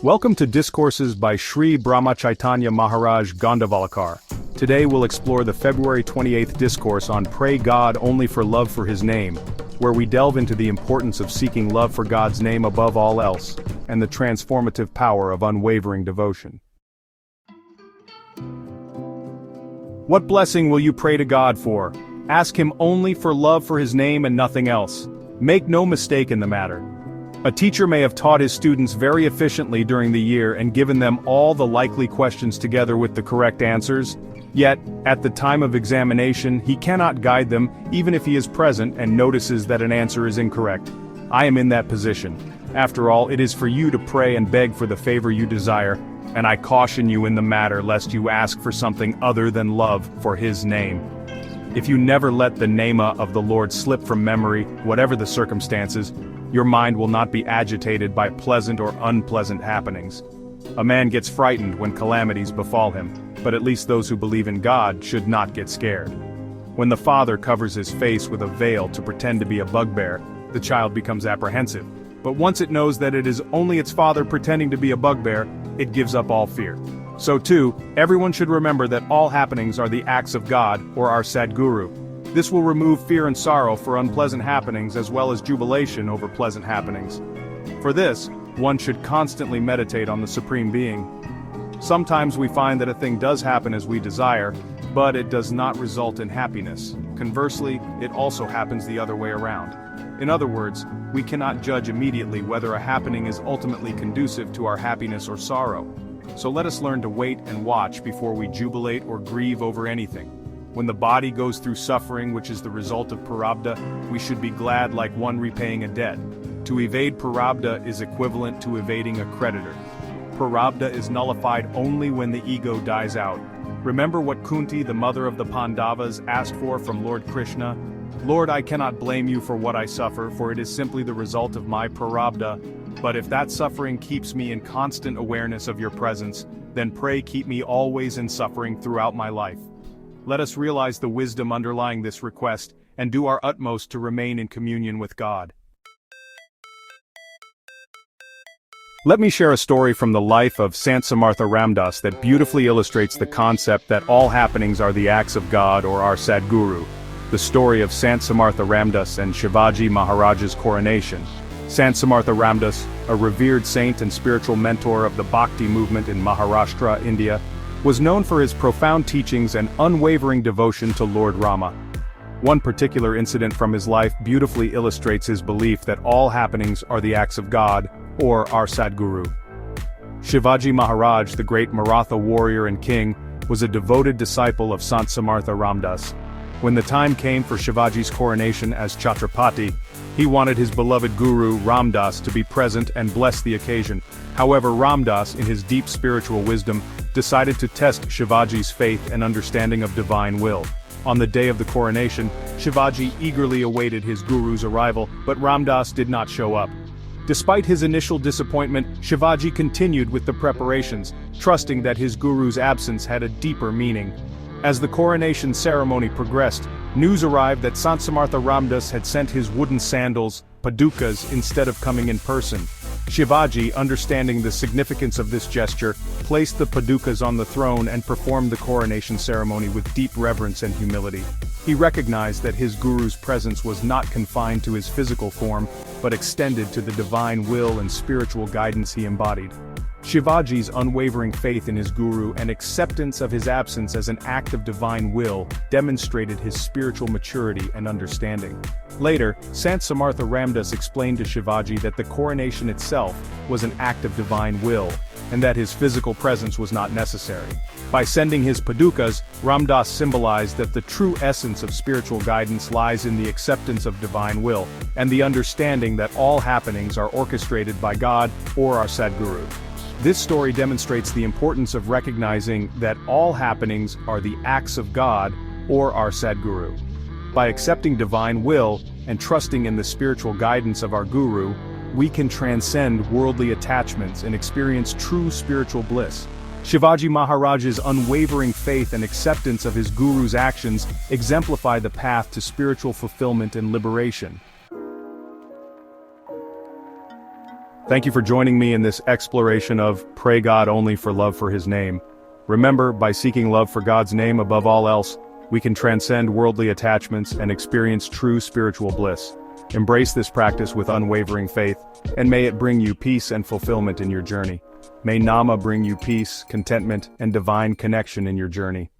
Welcome to Discourses by Shri Brahmachaitanya Maharaj Gondavalekar. Today we'll explore the February 28th discourse on Pray God Only for Love for His Name, where we delve into the importance of seeking love for God's name above all else, and the transformative power of unwavering devotion. What blessing will you pray to God for? Ask Him only for love for His name and nothing else. Make no mistake in the matter. A teacher may have taught his students very efficiently during the year and given them all the likely questions together with the correct answers, yet, at the time of examination, he cannot guide them even if he is present and notices that an answer is incorrect. I am in that position. After all, it is for you to pray and beg for the favor you desire, and I caution you in the matter lest you ask for something other than love for His name. If you never let the nama of the Lord slip from memory, whatever the circumstances, your mind will not be agitated by pleasant or unpleasant happenings. A man gets frightened when calamities befall him, but at least those who believe in God should not get scared. When the father covers his face with a veil to pretend to be a bugbear, the child becomes apprehensive. But once it knows that it is only its father pretending to be a bugbear, it gives up all fear. So too, everyone should remember that all happenings are the acts of God or our Sadguru. This will remove fear and sorrow for unpleasant happenings as well as jubilation over pleasant happenings. For this, one should constantly meditate on the Supreme Being. Sometimes we find that a thing does happen as we desire, but it does not result in happiness. Conversely, it also happens the other way around. In other words, we cannot judge immediately whether a happening is ultimately conducive to our happiness or sorrow. So let us learn to wait and watch before we jubilate or grieve over anything. When the body goes through suffering which is the result of prarabdha, we should be glad like one repaying a debt. To evade prarabdha is equivalent to evading a creditor. Prarabdha is nullified only when the ego dies out. Remember what Kunti, the mother of the Pandavas, asked for from Lord Krishna? Lord, I cannot blame you for what I suffer, for it is simply the result of my prarabdha. But if that suffering keeps me in constant awareness of your presence, then pray keep me always in suffering throughout my life. Let us realize the wisdom underlying this request, and do our utmost to remain in communion with God. Let me share a story from the life of Sant Samartha Ramdas that beautifully illustrates the concept that all happenings are the acts of God or our Sadguru. The story of Sant Samartha Ramdas and Shivaji Maharaj's coronation. Sant Samartha Ramdas, a revered saint and spiritual mentor of the Bhakti movement in Maharashtra, India, was known for his profound teachings and unwavering devotion to Lord Rama. One particular incident from his life beautifully illustrates his belief that all happenings are the acts of God, or our Sadguru. Shivaji Maharaj, the great Maratha warrior and king, was a devoted disciple of Sant Samartha Ramdas. When the time came for Shivaji's coronation as Chhatrapati, he wanted his beloved guru Ramdas to be present and bless the occasion. However, Ramdas, in his deep spiritual wisdom, decided to test Shivaji's faith and understanding of divine will. On the day of the coronation, Shivaji eagerly awaited his guru's arrival, but Ramdas did not show up. Despite his initial disappointment, Shivaji continued with the preparations, trusting that his guru's absence had a deeper meaning. As the coronation ceremony progressed, news arrived that Sant Samartha Ramdas had sent his wooden sandals, padukas, instead of coming in person. Shivaji, understanding the significance of this gesture, placed the padukas on the throne and performed the coronation ceremony with deep reverence and humility. He recognized that his guru's presence was not confined to his physical form, but extended to the divine will and spiritual guidance he embodied. Shivaji's unwavering faith in his guru and acceptance of his absence as an act of divine will demonstrated his spiritual maturity and understanding. Later, Sant Samartha Ramdas explained to Shivaji that the coronation itself was an act of divine will, and that his physical presence was not necessary. By sending his padukas, Ramdas symbolized that the true essence of spiritual guidance lies in the acceptance of divine will, and the understanding that all happenings are orchestrated by God or our Sadguru. This story demonstrates the importance of recognizing that all happenings are the acts of God or our Sadguru. By accepting divine will and trusting in the spiritual guidance of our Guru, we can transcend worldly attachments and experience true spiritual bliss. Shivaji Maharaj's unwavering faith and acceptance of his Guru's actions exemplify the path to spiritual fulfillment and liberation. Thank you for joining me in this exploration of Pray God Only for Love for His Name. Remember, by seeking love for God's name above all else, we can transcend worldly attachments and experience true spiritual bliss. Embrace this practice with unwavering faith, and may it bring you peace and fulfillment in your journey. May Nama bring you peace, contentment, and divine connection in your journey.